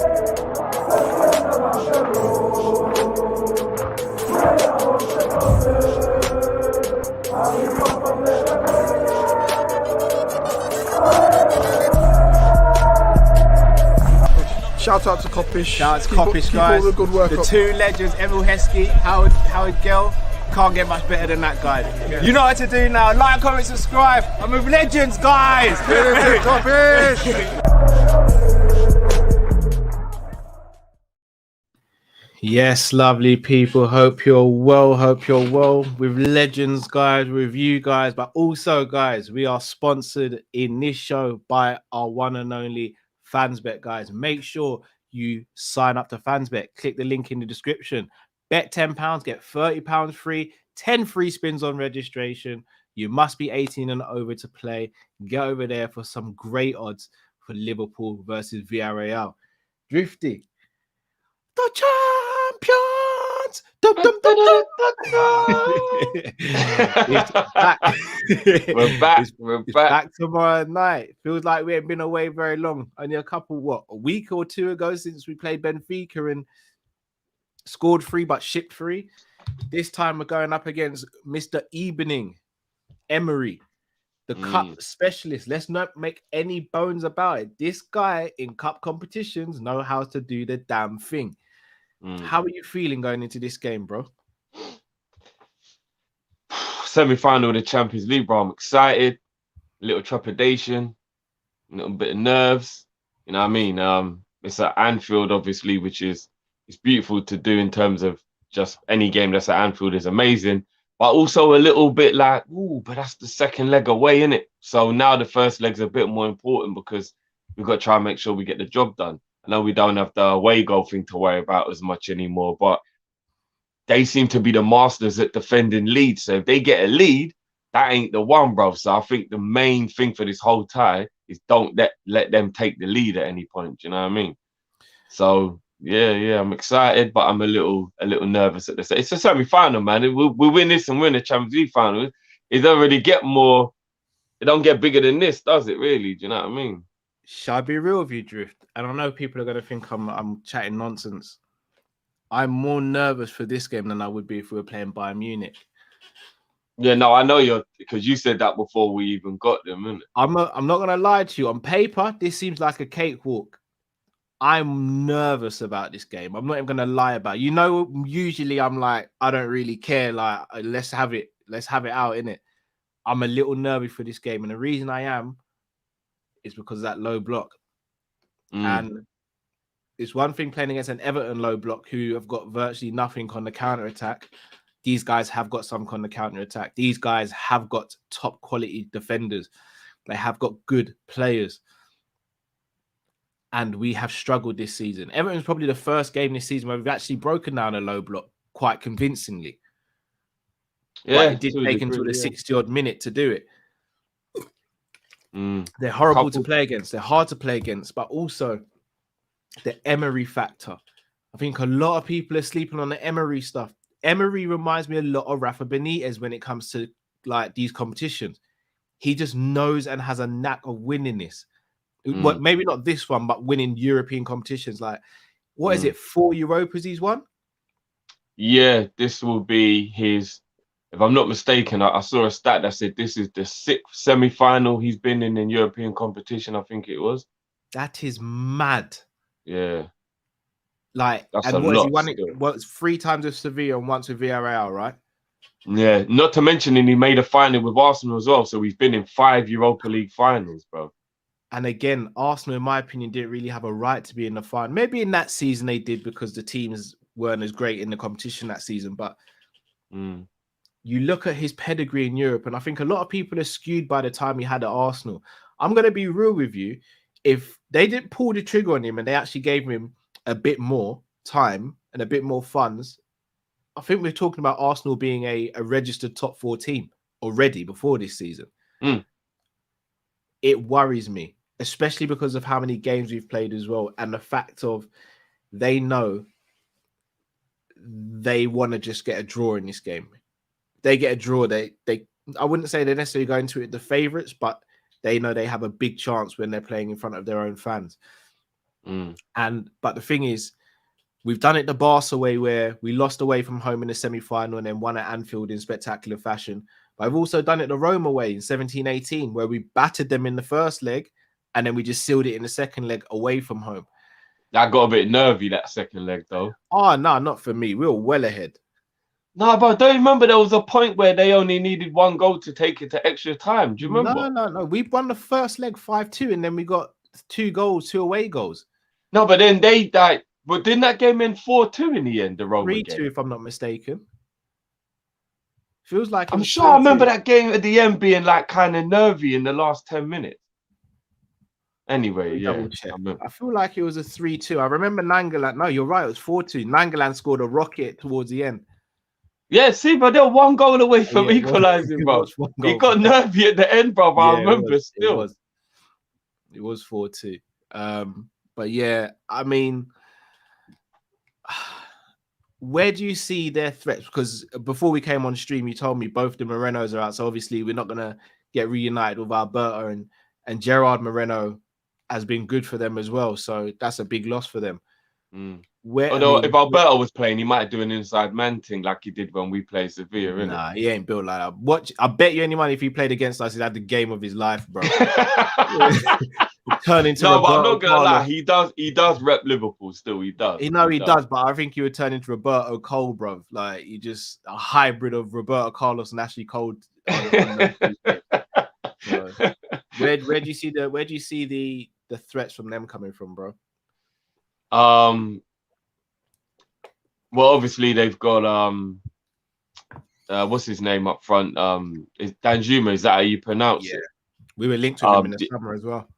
Shout out to Kopish. Shout out to Kopish, guys. Keep all the good work the up. two legends, Emil Heskey, Howard Gill. Can't get much better than that guy. Yeah. You know what to do now. Like, comment, subscribe. I'm with legends, guys. Kopish. Yes, lovely people. Hope you're well. With legends, guys, with you guys. But also, guys, we are sponsored in this show by our one and only Fansbet, guys. Make sure you sign up to Fansbet. Click the link in the description. Bet £10, get £30 free, 10 free spins on registration. You must be 18 and over to play. Get over there for some great odds for Liverpool versus Villarreal. Drifty, the champions! It's back. We're back. It's back tomorrow night. Feels like we ain't been away very long. Only a week or two ago since we played Benfica and scored 3 but shipped 3. This time we're going up against Mr. Evening, Emery, the cup specialist. Let's not make any bones about it. This guy in cup competitions knows how to do the damn thing. How are you feeling going into this game, bro? Semi-final of the Champions League, bro. I'm excited. A little trepidation, a little bit of nerves. You know what I mean? It's at Anfield, obviously, which is it's beautiful to do in terms of just any game that's at Anfield is amazing. But also a little bit like, ooh, but that's the second leg away, innit? So now the first leg's a bit more important because we've got to try and make sure we get the job done. I know we don't have the away goal thing to worry about as much anymore, but they seem to be the masters at defending leads. So if they get a lead, that ain't the one, bro. So I think the main thing for this whole tie is don't let them take the lead at any point. You know what I mean? So yeah, I'm excited, but I'm a little nervous at this. It's a semi-final, man. We win this and win the Champions League final. It don't really get more. It don't get bigger than this, does it? Really? Do you know what I mean? Shall I be real with you, Drift? And I know people are going to think I'm chatting nonsense. I'm more nervous for this game than I would be if we were playing Bayern Munich. Yeah, no, I know you're because you said that before we even got them, innit? I'm not going to lie to you. On paper, this seems like a cakewalk. I'm nervous about this game. I'm not even going to lie about it. You know, usually I'm like, I don't really care. Like, let's have it out, innit? I'm a little nervous for this game. And the reason I am is because of that low block. And it's one thing playing against an Everton low block who have got virtually nothing on the counter-attack. These guys have got some on the counter-attack. These guys have got top quality defenders. They have got good players. And we have struggled this season. Everton's probably the first game this season where we've actually broken down a low block quite convincingly. Yeah, but it did take until the 60-odd minute to do it. They're horrible to play against. They're hard to play against, but also the Emery factor. I think a lot of people are sleeping on the Emery stuff. Emery reminds me a lot of Rafa Benitez when it comes to like these competitions. He just knows and has a knack of winning this. Well, maybe not this one, but winning European competitions. Like, what is it? 4 Europas he's won? Yeah, this will be his. If I'm not mistaken, I saw a stat that said this is the 6th semi-final he's been in European competition. I think it was. That is mad. Yeah. Like, that's and a what lot. He won it? Well, it's 3 times with Sevilla and once with Villarreal, right? Yeah. Not to mention, he made a final with Arsenal as well. So he's been in 5 Europa League finals, bro. And again, Arsenal, in my opinion, didn't really have a right to be in the final. Maybe in that season they did because the teams weren't as great in the competition that season. But you look at his pedigree in Europe, and I think a lot of people are skewed by the time he had at Arsenal. I'm going to be real with you. If they didn't pull the trigger on him and they actually gave him a bit more time and a bit more funds, I think we're talking about Arsenal being a registered top 4 team already before this season. It worries me, especially because of how many games we've played as well. And the fact of they know they want to just get a draw in this game. They get a draw. I wouldn't say they're necessarily going to it the favourites, but they know they have a big chance when they're playing in front of their own fans. But the thing is, we've done it the Barca way where we lost away from home in the semi-final and then won at Anfield in spectacular fashion. But I've also done it the Roma way in 17-18, where we battered them in the first leg and then we just sealed it in the second leg away from home. That got a bit nervy, that second leg, though. Oh, no, not for me. We were well ahead. No, but I don't remember there was a point where they only needed one goal to take it to extra time. Do you remember? No. We won the first leg 5-2 and then we got 2 goals, 2 away goals. No, but then they died. But didn't that game end 4-2 in the end, the Roma 3-2, game? if I'm not mistaken. Feels like I'm sure I remember that game at the end being like kind of nervy in the last 10 minutes. Anyway, yeah. I feel like it was a 3-2. I remember Nangalan. No, you're right. It was 4-2. Nangalan scored a rocket towards the end. Yeah, see, but they're 1 goal away from equalizing, bro. He got nervy at the end, bro. I remember still. It was 4-2. But yeah, I mean, where do you see their threats? Because before we came on stream, you told me both the Morenos are out. So obviously, we're not gonna get reunited with Alberto and Gerard Moreno has been good for them as well. So that's a big loss for them. Although if Alberto was playing, he might do an inside man thing like he did when we played Sevilla. Nah, he ain't built like that. I bet you any money if he played against us, he'd had the game of his life, bro. Turn into no, Roberto but I'm not gonna Carlos. lie. He does rep Liverpool still. He does. He does, but I think he would turn into Roberto Cole, bro. Like he just a hybrid of Roberto Carlos and Ashley Cole. So, where do you see the threats from them coming from, bro? Well, obviously they've got what's his name up front? Is Danjuma? Is that how you pronounce it? We were linked with him in the summer as well.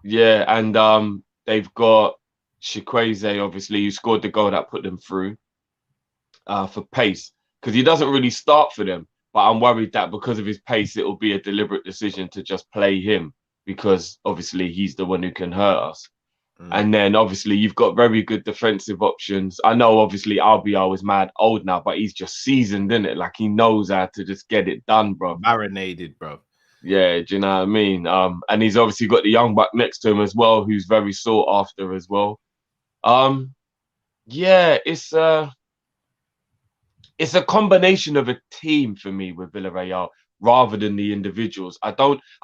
Yeah, and they've got Chikwueze, obviously, who scored the goal that put them through for pace, because he doesn't really start for them. But I'm worried that because of his pace, it will be a deliberate decision to just play him, because obviously he's the one who can hurt us. And then obviously you've got very good defensive options. I know obviously RBR was mad old now, but he's just seasoned, isn't it? Like he knows how to just get it done, bro. Marinated, bro. Yeah, do you know what I mean? And he's obviously got the young buck next to him as well, who's very sought after as well. Yeah, it's a combination of a team for me with Villarreal rather than the individuals. I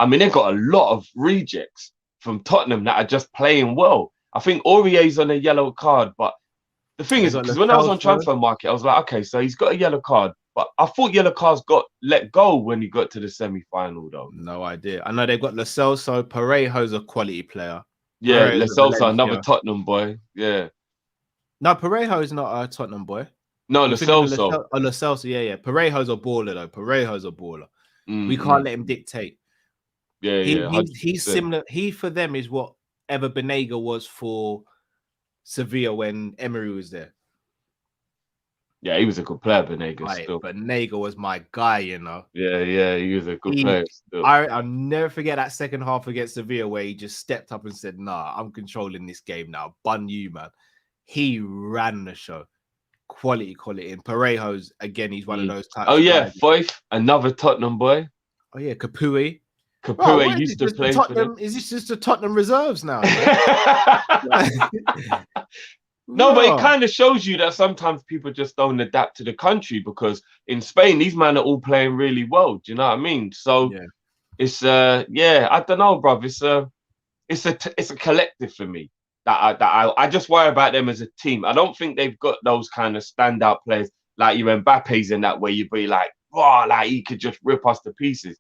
mean, they've got a lot of rejects from Tottenham that are just playing well. I think Aurier's on a yellow card, but the thing is, because when I was on transfer market, I was like, okay, so he's got a yellow card, but I thought yellow cards got let go when he got to the semi-final, though. No idea. I know they've got Lo Celso. Parejo's a quality player. Yeah, Lo Celso, another Tottenham boy. Yeah. No, Parejo is not a Tottenham boy. No, Lo Celso. Lo Celso, yeah. Parejo's a baller, though. Parejo's a baller. We can't let him dictate. He's similar. He for them is whatever Banega was for Sevilla when Emery was there. Yeah, he was a good player, Banega. Right, Banega was my guy, you know. Yeah, he was a good player. Still. I'll never forget that second half against Sevilla where he just stepped up and said, "Nah, I'm controlling this game now. Bun you, man." He ran the show. Quality. And Parejo's again. He's one of those types. Oh yeah, Foyth, another Tottenham boy. Oh yeah, Capoue. Capoue used to play for them. Is this just the Tottenham reserves now? No, but it kind of shows you that sometimes people just don't adapt to the country, because in Spain, these men are all playing really well. Do you know what I mean? So it's I don't know, bruv. It's a collective for me that I just worry about them as a team. I don't think they've got those kind of standout players like your Mbappe's in that way. You'd be like, wow, like he could just rip us to pieces.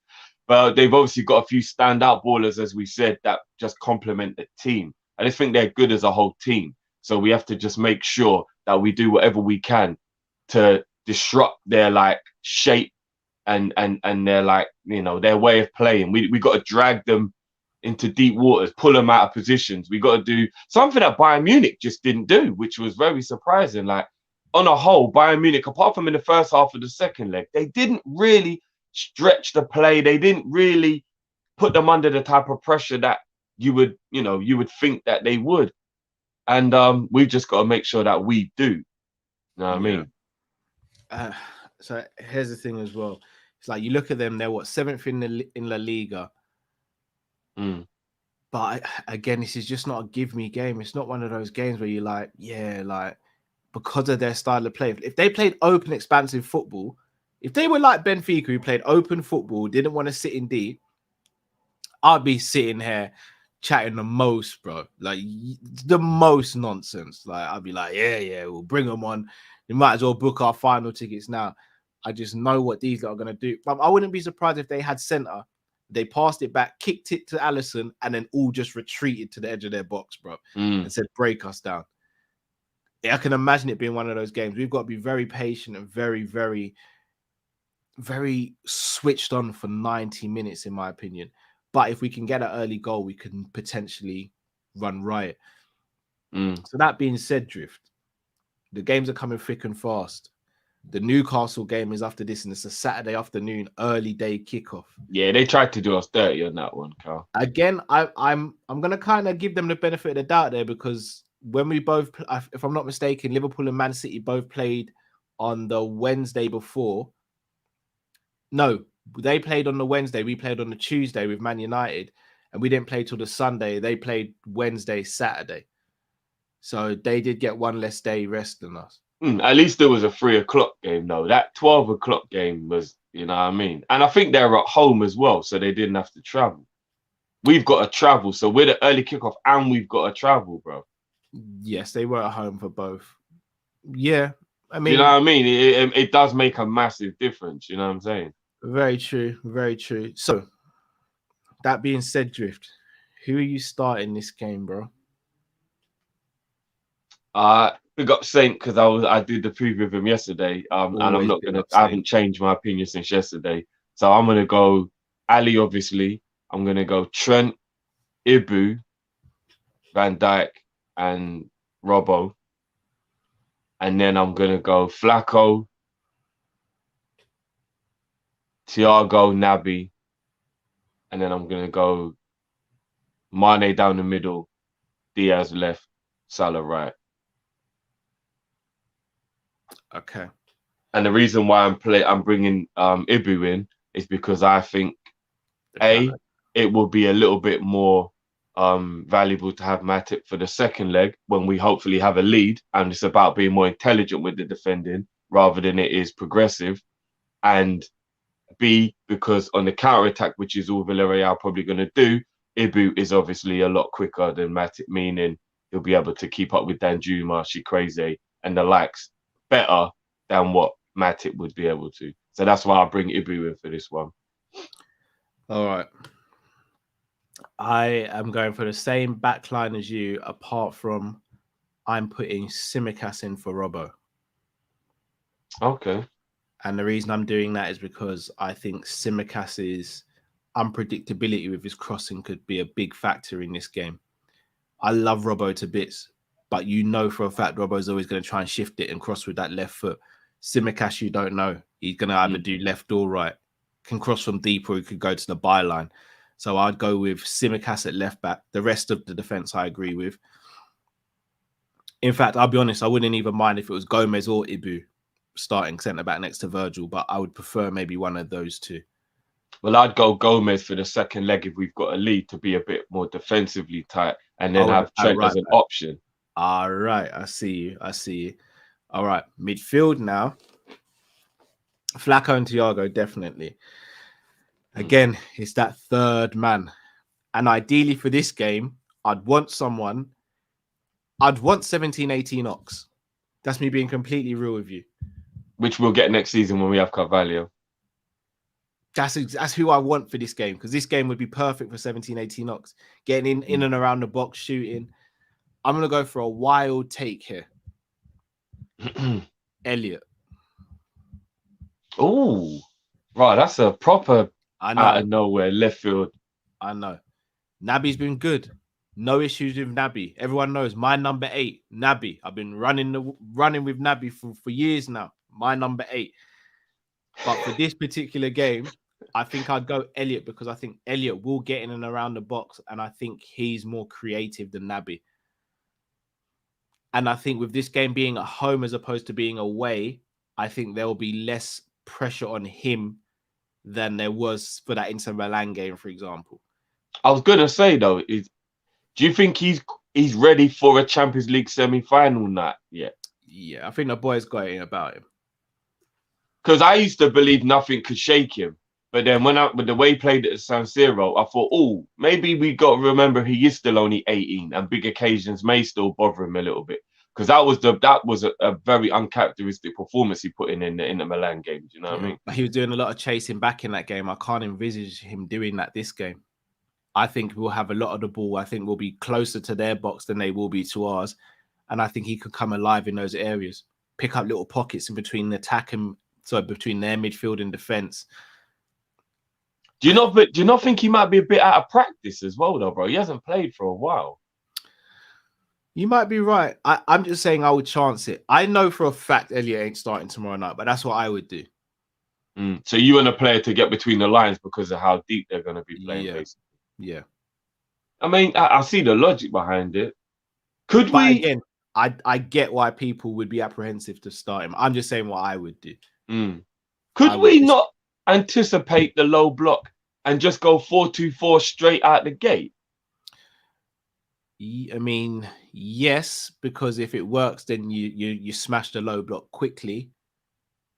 But they've obviously got a few standout ballers, as we said, that just complement the team. I just think they're good as a whole team. So we have to just make sure that we do whatever we can to disrupt their like shape and their like, you know, their way of playing. We got to drag them into deep waters, pull them out of positions. We got to do something that Bayern Munich just didn't do, which was very surprising. Like on a whole, Bayern Munich, apart from in the first half of the second leg, they didn't really stretch the play. They didn't really put them under the type of pressure that you would think that they would. And we've just got to make sure that we do. You know what I mean? So here's the thing as well. It's like you look at them, they're what, 7th in La Liga. But again, this is just not a give me game. It's not one of those games where you're like, yeah, like because of their style of play. If they played open, expansive football, if they were like Benfica, who played open football, didn't want to sit in deep, I'd be sitting here chatting the most, bro. Like the most nonsense. Like I'd be like, yeah, we'll bring them on. You might as well book our final tickets now. I just know what these lot are gonna do. But I wouldn't be surprised if they had centre. They passed it back, kicked it to Allison, and then all just retreated to the edge of their box, bro, and said, break us down. I can imagine it being one of those games. We've got to be very patient and very, very, very switched on for 90 minutes, in my opinion. But if we can get an early goal, we can potentially run riot. So that being said, Drift, the games are coming thick and fast. The Newcastle game is after this, and it's a Saturday afternoon, early day kickoff. Yeah, they tried to do us dirty on that one, Carl. Again, I'm gonna kind of give them the benefit of the doubt there, because when we both, if I'm not mistaken, Liverpool and Man City both played on the Wednesday before. No, they played on the Wednesday. We played on the Tuesday with Man United, and we didn't play till the Sunday. They played Wednesday, Saturday. So they did get one less day rest than us. At least there was a 3 o'clock game, though. That 12 o'clock game was, you know what I mean? And I think they were at home as well, so they didn't have to travel. We've got to travel, so we're the early kickoff and we've got to travel, bro. Yes, they were at home for both. Yeah, I mean, you know what I mean? It does make a massive difference, you know what I'm saying? Very true, very true. So, that being said, Drift, who are you starting this game, bro? Big up Saint, because I did the preview of him yesterday. And I'm not gonna. I haven't changed my opinion since yesterday. So I'm gonna go Ali. Obviously, I'm gonna go Trent, Ibu, Van Dijk, and Robbo. And then I'm gonna go Flacco, Thiago, Naby, and then I'm gonna go Mane down the middle, Diaz left, Salah right. Okay. And the reason why I'm bringing Ibu in is because I think it will be a little bit more valuable to have Matip for the second leg when we hopefully have a lead, and it's about being more intelligent with the defending rather than it is progressive. And B, because on the counter attack, which is all Villarreal probably going to do, Ibu is obviously a lot quicker than Matip, meaning he'll be able to keep up with Danjuma, Shikreze, and the likes better than what Matip would be able to. So that's why I bring Ibu in for this one. All right. I am going for the same backline as you, apart from I'm putting Tsimikas in for Robbo. Okay. And the reason I'm doing that is because I think Tsimikas' unpredictability with his crossing could be a big factor in this game. I love Robbo to bits, but you know for a fact Robbo's always going to try and shift it and cross with that left foot. Tsimikas, you don't know. He's going to either do left or right. Can cross from deep, or he could go to the byline. So I'd go with Tsimikas at left back. The rest of the defense I agree with. In fact, I'll be honest, I wouldn't even mind if it was Gomez or Ibu starting centre back next to Virgil, but I would prefer maybe one of those two. Well, I'd go Gomez for the second leg if we've got a lead to be a bit more defensively tight, and then have Trent as an option. All right, I see you. All right, midfield now. Flacco and Thiago, definitely. Again, it's that third man. And ideally for this game, I'd want 17, 18 Ox. That's me being completely real with you. Which we'll get next season when we have Carvalho. That's who I want for this game, because this game would be perfect for 17, 18 Ox. Getting in and around the box, shooting. I'm going to go for a wild take here. Elliot. Oh, right. That's a proper out of nowhere left field. I know. Naby's been good. No issues with Naby. Everyone knows my number 8, Naby. I've been running with Naby for years now. My number 8. But for this particular game, I think I'd go Elliot, because I think Elliot will get in and around the box, and I think he's more creative than Naby. And I think with this game being at home as opposed to being away, I think there will be less pressure on him than there was for that Inter Milan game, for example. I was going to say, though, Do you think he's ready for a Champions League semi-final night yet? Yeah, I think the boy's got it about him. Because I used to believe nothing could shake him. But then with the way he played at San Siro, I thought, oh, maybe we got to remember he is still only 18 and big occasions may still bother him a little bit. Because that was a very uncharacteristic performance he put in the Milan game. Do you know what I mean? He was doing a lot of chasing back in that game. I can't envisage him doing that this game. I think we'll have a lot of the ball. I think we'll be closer to their box than they will be to ours. And I think he could come alive in those areas, pick up little pockets in between the attack and between their midfield and defense. Do you not think he might be a bit out of practice as well, though, bro? He hasn't played for a while. You might be right. I'm just saying I would chance it. I know for a fact Elliot ain't starting tomorrow night, but that's what I would do. So you want a player to get between the lines because of how deep they're going to be playing, basically. Yeah. I mean, I see the logic behind it. Again, I get why people would be apprehensive to start him. I'm just saying what I would do. Could we not anticipate the low block and just go 4-2-4 straight out the gate? I mean, yes, because if it works, then you smash the low block quickly.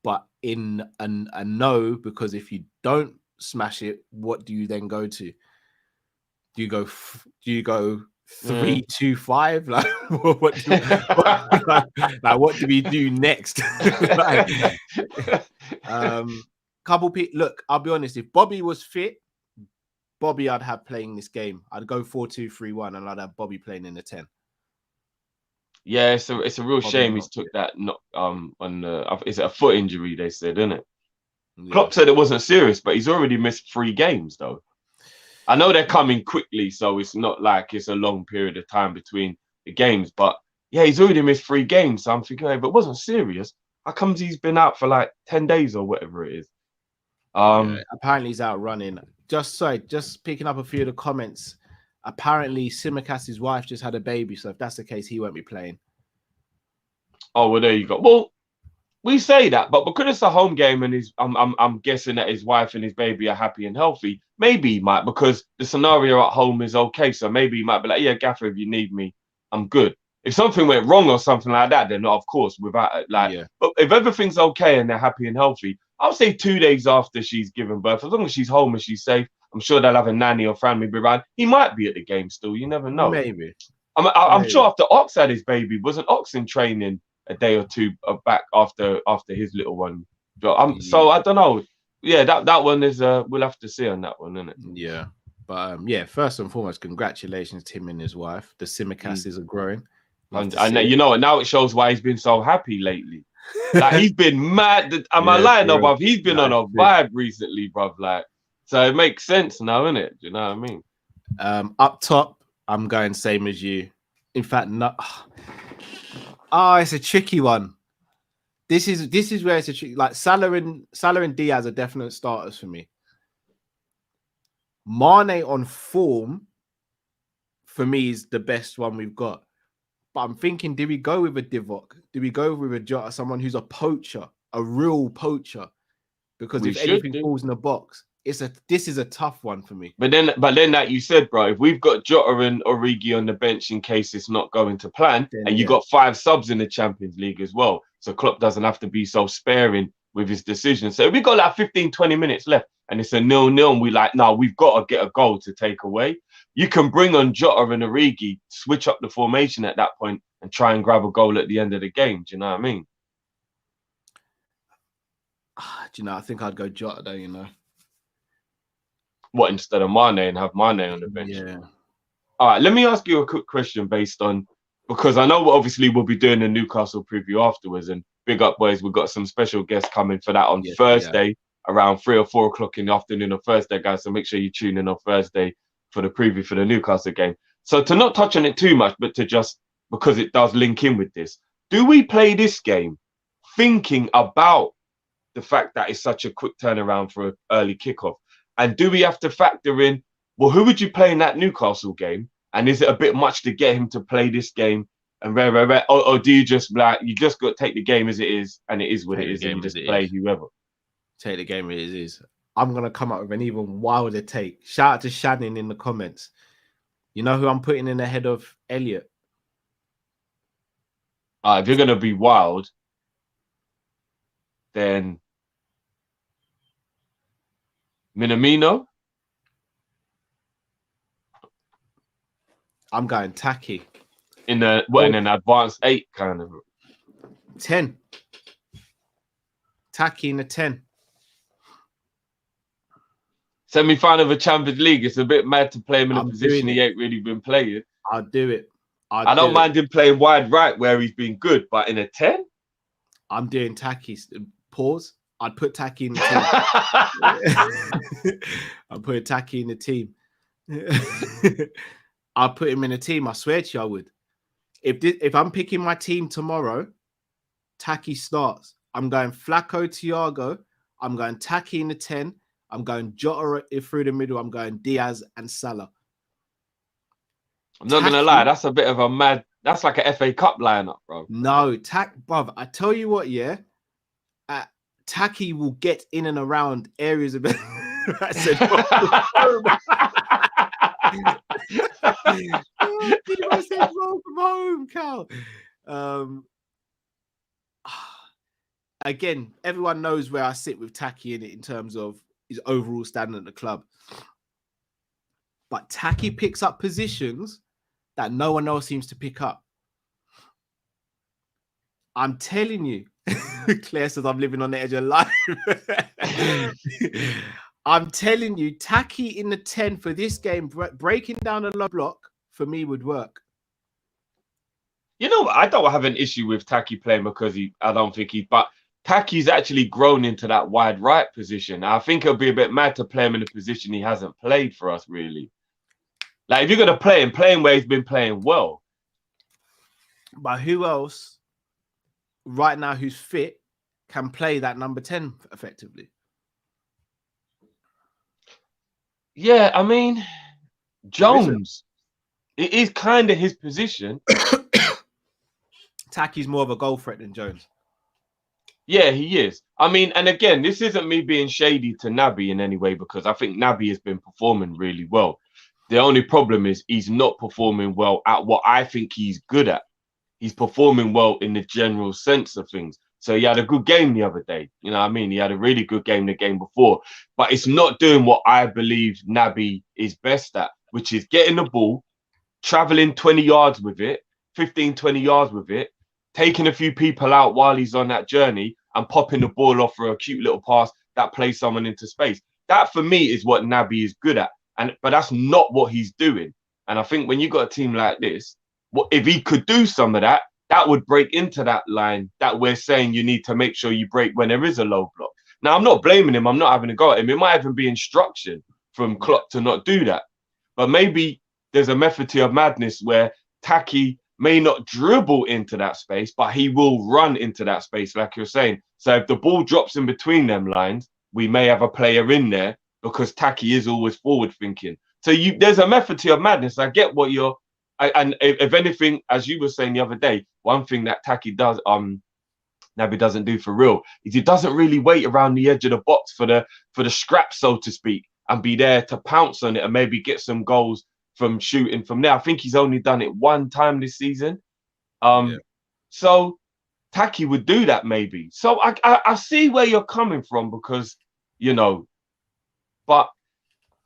But in a no, because if you don't smash it, what do you then go to? Do you go 3-2-5? Like what do we do next? Couple people. Look, I'll be honest. If Bobby was fit, I'd have playing this game. I'd go 4-2-3-1, and I'd have Bobby playing in the 10. Yeah, it's a real shame he's took that knock on is it a foot injury they said, isn't it? Yeah. Klopp said it wasn't serious, but he's already missed 3 games though. I know they're coming quickly, so it's not like it's a long period of time between the games, but yeah, he's already missed 3 games. So I'm thinking, hey, if it wasn't serious, how comes he's been out for like 10 days or whatever it is? Apparently he's out running. Just picking up a few of the comments. Apparently Simicast's wife just had a baby, so if that's the case, he won't be playing. Oh well, there you go. Well, we say that, but because it's a home game and I'm guessing that his wife and his baby are happy and healthy. Maybe he might, because the scenario at home is okay. So maybe he might be like, yeah, Gaffer, if you need me, I'm good. If something went wrong or something like that, then of course, without But if everything's okay and they're happy and healthy, I'll say 2 days after she's given birth, as long as she's home and she's safe, I'm sure they'll have a nanny or family be around. He might be at the game still. You never know. Maybe. I'm sure after Ox had his baby, wasn't Ox in training a day or 2 back after his little one? So I don't know. Yeah, that one is we'll have to see on that one, isn't it? Yeah. But first and foremost, congratulations to him and his wife. The Simicastes are growing. And you know, now it shows why he's been so happy lately. Like he's been mad. Am I lying, though, bruv? He's been on a vibe recently, bruv. Like, so it makes sense now, innit? Do you know what I mean? Up top, I'm going same as you. In fact, not. It's a tricky one. This is where it's a tricky. Like Salah and Diaz are definite starters for me. Mane on form for me is the best one we've got. But I'm thinking, do we go with a Divock? Do we go with a Jota, someone who's a poacher, a real poacher? Because if anything falls in the box, this is a tough one for me. But then, like you said, bro, if we've got Jota and Origi on the bench in case it's not going to plan, and you got 5 subs in the Champions League as well, so Klopp doesn't have to be so sparing with his decisions. So if we got like 15-20 minutes left and it's a 0-0, and we've got to get a goal to take away. You can bring on Jota and Origi, switch up the formation at that point, and try and grab a goal at the end of the game. Do you know what I mean? Do you know? I think I'd go Jota though. You know. What, instead of Mane, and have Mane on the bench? Yeah. All right. Let me ask you a quick question because I know obviously we'll be doing a Newcastle preview afterwards, and big up boys, we've got some special guests coming for that on Thursday around 3 or 4 o'clock in the afternoon on Thursday, guys. So make sure you tune in on Thursday for the preview for the Newcastle game. So to not touch on it too much, but to just, because it does link in with this, do we play this game thinking about the fact that it's such a quick turnaround for an early kickoff? And do we have to factor in, well, who would you play in that Newcastle game? And is it a bit much to get him to play this game? And or do you just got to take the game as it is, and it is what it is, and you just play whoever? Take the game as it is. I'm going to come up with an even wilder take. Shout out to Shannon in the comments. You know who I'm putting in ahead of Elliot? If you're gonna be wild, then Minamino. I'm going Taki. In an advanced 8 kind of 10. Taki in the 10. Semi-final of a Champions League. It's a bit mad to play him in a I'm position doing he it. ain't really been playing. I'll do it. I don't mind him playing wide right where he's been good, but in a 10? I'm doing Taki. Pause. I'd put Taki in the team. I'll put Taki in the team. I'll put him in a team. I swear to you, I would. If I'm picking my team tomorrow, Taki starts. I'm going Flacco, Thiago. I'm going Taki in the 10. I'm going Jota through the middle. I'm going Diaz and Salah. I'm not going to lie. That's a bit of a mad... That's like an FA Cup lineup, bro. No, bruv. I tell you what, yeah. Taki will get in and around areas of... I said... I said from home, Cal. Again, everyone knows where I sit with Taki in it in terms of his overall standing at the club. But Taki picks up positions that no one else seems to pick up. I'm telling you, Claire says I'm living on the edge of life. I'm telling you, Taki in the 10 for this game, breaking down a low block for me would work. You know, I don't have an issue with Taki playing because but Taki's actually grown into that wide right position. I think it'll be a bit mad to play him in a position he hasn't played for us, really. Like, if you're going to play him where he's been playing well. But who else right now who's fit can play that number 10 effectively? Yeah, I mean, Jones. It is kind of his position. Taki's more of a goal threat than Jones. Yeah, he is. I mean, and again, this isn't me being shady to Naby in any way because I think Naby has been performing really well. The only problem is he's not performing well at what I think he's good at. He's performing well in the general sense of things. So he had a good game the other day. You know what I mean? He had a really good game the game before. But it's not doing what I believe Naby is best at, which is getting the ball, traveling 20 yards with it, 15, 20 yards with it, taking a few people out while he's on that journey and popping the ball off for a cute little pass that plays someone into space. That, for me, is what Naby is good at. But that's not what he's doing. And I think when you got a team like this, if he could do some of that, that would break into that line that we're saying you need to make sure you break when there is a low block. Now, I'm not blaming him. I'm not having a go at him. It might even be instruction from Klopp to not do that. But maybe there's a method to your madness where Taki may not dribble into that space, but he will run into that space, like you're saying. So if the ball drops in between them lines, we may have a player in there because Taki is always forward thinking. So there's a method to your madness. I get what you're... And if anything, as you were saying the other day, one thing that Taki does, Naby doesn't do for real, is he doesn't really wait around the edge of the box for the scrap, so to speak, and be there to pounce on it and maybe get some goals from shooting from there. I think he's only done it one time this season. So Taki would do that maybe. So I see where you're coming from because, you know, but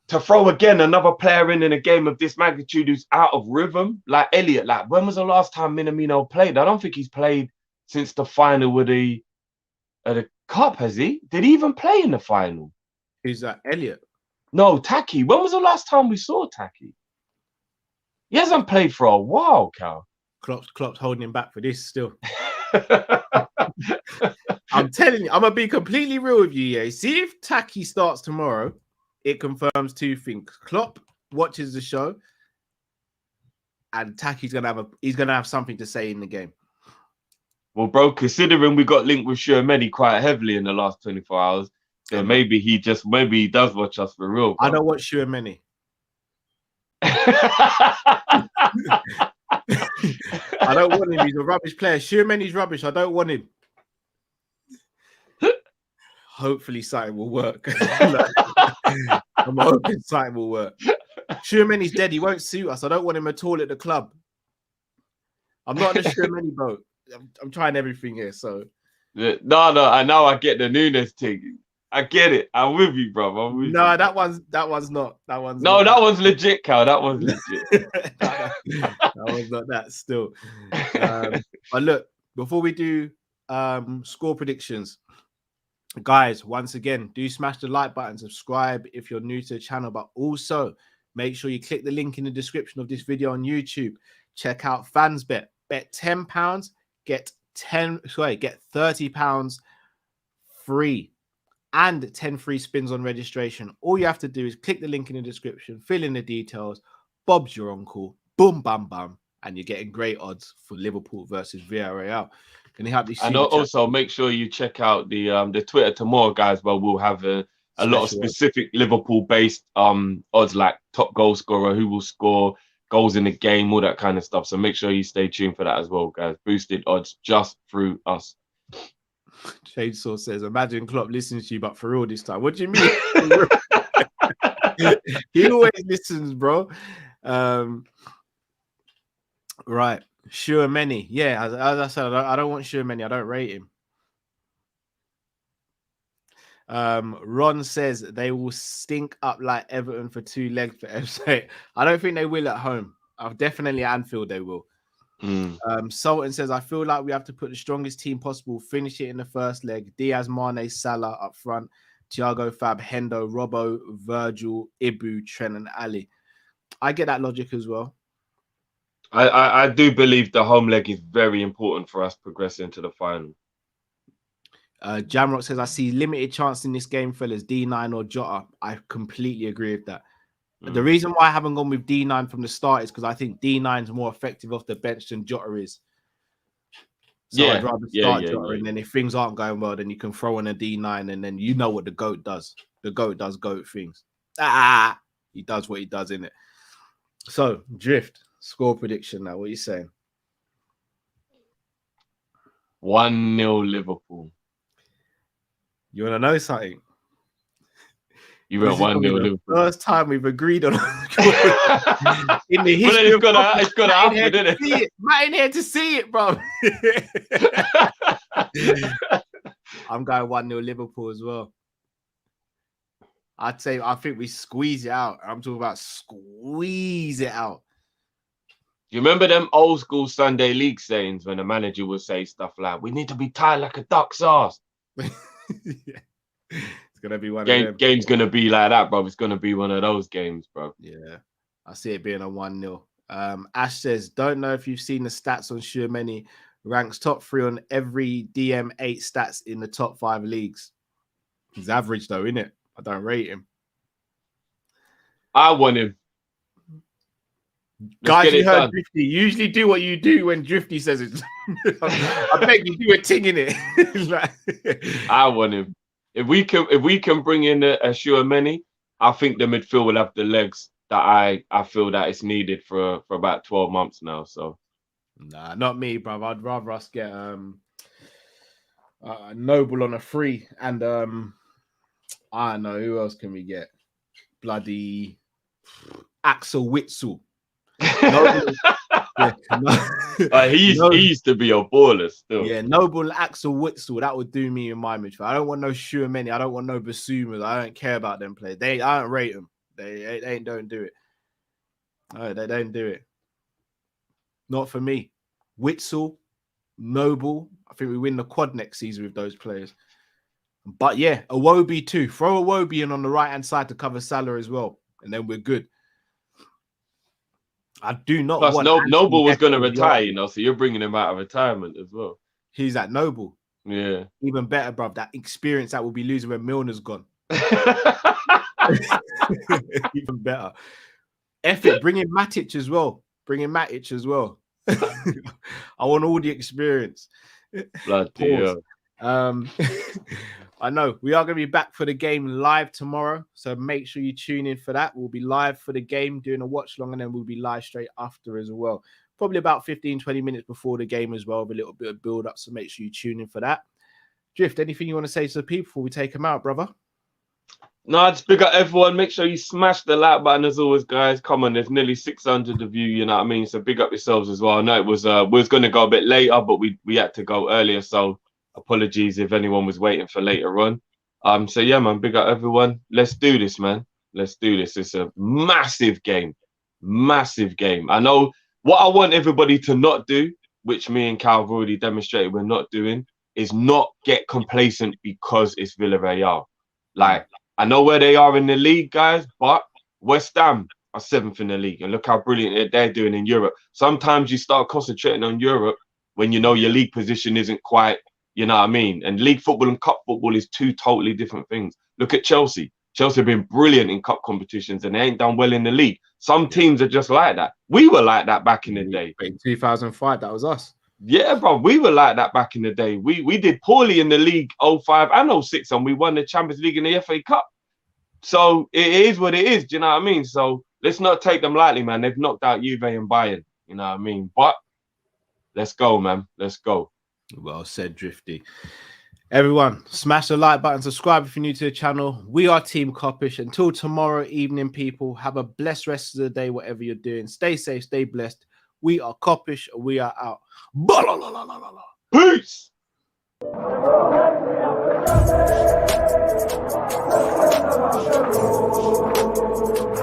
to throw again another player in a game of this magnitude who's out of rhythm, like Elliot, like when was the last time Minamino played? I don't think he's played since the final with the Cup, has he? Did he even play in the final? Who's that? Elliot? No, Taki. When was the last time we saw Taki? He hasn't played for a while, Cal. Klopp's holding him back for this still. I'm telling you, I'm going to be completely real with you, yeah. See if Taki starts tomorrow, it confirms two things. Klopp watches the show, and Taki's gonna have something to say in the game. Well, bro, considering we got linked with Shermany quite heavily in the last 24 hours, then maybe he does watch us for real. Bro. I don't watch Shermany. I don't want him. He's a rubbish player. Shermany's rubbish. I don't want him. Hopefully something will work. I'm hoping something will work. Schumanni's dead. He won't suit us. I don't want him at all at the club. I'm not on the Schumanni boat. I'm trying everything here. So no. I know. I get the Nunes thing. I get it. I'm with you, bro. I'm with no, you. that one's not. That one's No, not that one's legit, Cal. That one's legit. that one's not that still. But look, before we do score predictions, guys, once again, do smash the like button, subscribe if you're new to the channel, but also make sure you click the link in the description of this video on YouTube. Check out FansBet. Bet £10, get £30 free and 10 free spins on registration. All you have to do is click the link in the description, fill in the details. Bob's your uncle. Boom, bam, bam. And you're getting great odds for Liverpool versus Villarreal. Can you help me see? And also make sure you check out the Twitter tomorrow, guys, where we'll have a lot of specific Liverpool-based odds like top goal scorer, who will score, goals in the game, all that kind of stuff. So make sure you stay tuned for that as well, guys. Boosted odds just through us. Chainsaw says, imagine Klopp listens to you, but for real this time. What do you mean? He always listens, bro. Right. Sure, many. Yeah, as I said, I don't want sure many. I don't rate him. Ron says they will stink up like Everton for 2 legs for FC. I don't think they will at home. Definitely at Anfield they will. Sultan says, I feel like we have to put the strongest team possible, finish it in the first leg. Diaz, Mane, Salah up front, Thiago, Fab, Hendo, Robbo, Virgil, Ibu, Trent, and Ali. I get that logic as well. I do believe the home leg is very important for us progressing to the final. Jamrock says, I see limited chance in this game, fellas, D9 or Jota. I completely agree with that. The reason why I haven't gone with D9 from the start is because I think D9 is more effective off the bench than Jota is. So I'd rather start Jota, and then if things aren't going well, then you can throw in a D9, and then you know what the GOAT does. The GOAT does GOAT things. He does what he does, innit? So, Drift, score prediction now. What are you saying? 1-0 Liverpool. You want to know something? You went 1-0 Liverpool. First time we've agreed on in the history. It's gonna happen, isn't it? Matt ain't here to see it, bro. I'm going 1-0 Liverpool as well. I think we squeeze it out. I'm talking about squeeze it out. You remember them old school Sunday league sayings when the manager would say stuff like, "We need to be tied like a duck's ass." Yeah. It's gonna be one of them. Game's gonna be like that, bro. It's gonna be one of those games, bro. Yeah, I see it being a 1-0. Ash says, don't know if you've seen the stats on Schumanni. Ranks top 3 on every DM8 stats in the top 5 leagues. He's average though, isn't it? I don't rate him. I want him. Guys, you heard Drifty. You usually do what you do when Drifty says it. I beg you, do a ting in it. I want him. If we can bring in a Schumanni, I think the midfield will have the legs that I feel that it's needed for about 12 months now. So, nah, not me, bro. I'd rather us get Noble on a free, and I don't know who else can we get. Bloody Axel Witsel. He used to be a baller still. Yeah, Noble Axel Witsel, that would do me in my midfield. I don't want no Schumanni. I don't want no Basuma. I don't care about them players. I don't rate them. They don't do it. They don't do it. Not for me. Witsel, Noble. I think we win the quad next season with those players. But yeah, Iwobi too. Throw Iwobi in on the right hand side to cover Salah as well, and then we're good. I do not Plus, want Noble was going to retire, you know, so you're bringing him out of retirement as well. He's at Noble. Yeah. Even better, bruv. That experience that will be losing when Milner's gone. Even better. Effort. Bring in Matic as well. I want all the experience. Bloody hell. I know we are going to be back for the game live tomorrow, so make sure you tune in for that. We'll be live for the game doing a watch long, and then we'll be live straight after as well. Probably about 15-20 minutes before the game as well, with a little bit of build up, so make sure you tune in for that. Drift, anything you want to say to the people before we take them out, brother? No, just big up everyone. Make sure you smash the like button as always, guys. Come on, there's nearly 600 of you. You know what I mean? So big up yourselves as well. I know it was we was going to go a bit later, but we had to go earlier. So apologies if anyone was waiting for later on. So yeah, man, big up everyone. Let's do this, man. Let's do this. It's a massive game, massive game. I know what I want everybody to not do, which me and Cal have already demonstrated we're not doing, is not get complacent because it's Villarreal. Like, I know where they are in the league, guys, but West Ham are 7th in the league. And look how brilliant they're doing in Europe. Sometimes you start concentrating on Europe when you know your league position isn't quite, you know what I mean? And league football and cup football is two totally different things. Look at Chelsea. Chelsea have been brilliant in cup competitions and they ain't done well in the league. Some teams are just like that. We were like that back in the day. In 2005, that was us. Yeah, bro, we were like that back in the day. We did poorly in the league 05 and 06, and we won the Champions League and the FA Cup. So it is what it is. Do you know what I mean? So let's not take them lightly, man. They've knocked out Juve and Bayern. You know what I mean? But let's go, man. Let's go. Well said, Drifty. Everyone, smash the like button, subscribe if you're new to the channel. We are Team Kop-Ish. Until tomorrow evening, people, have a blessed rest of the day, whatever you're doing. Stay safe, stay blessed. We are Kop-Ish. We are out. Peace.